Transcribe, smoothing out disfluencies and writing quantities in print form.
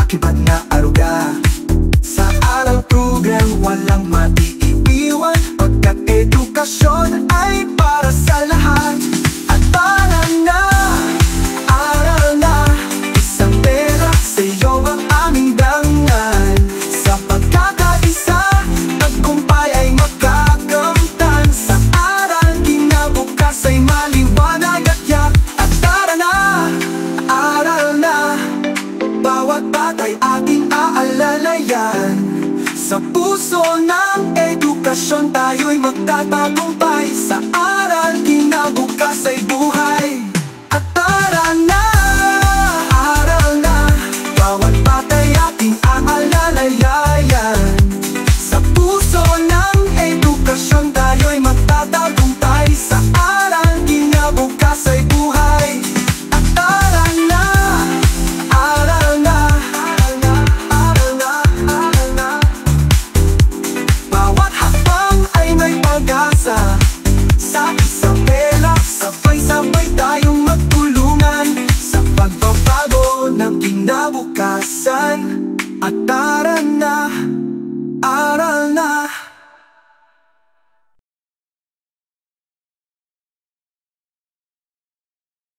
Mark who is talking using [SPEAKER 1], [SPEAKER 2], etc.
[SPEAKER 1] akibat na aruga. Sa aral program walang maiiwan, pagkat edukasyon ay para sa lahat. At aral na, isang pera sa'yo ang aming dangal. Sa pagkakaisa, tagumpay ay makakamtan. Sa aral, kinabukas ay maliwanag at yak. At aral na, bawat batay ating aalalayan. Sa puso ng edukasyon tayo'y magtatagumpay. Sa aral, kinabukas ay buhay.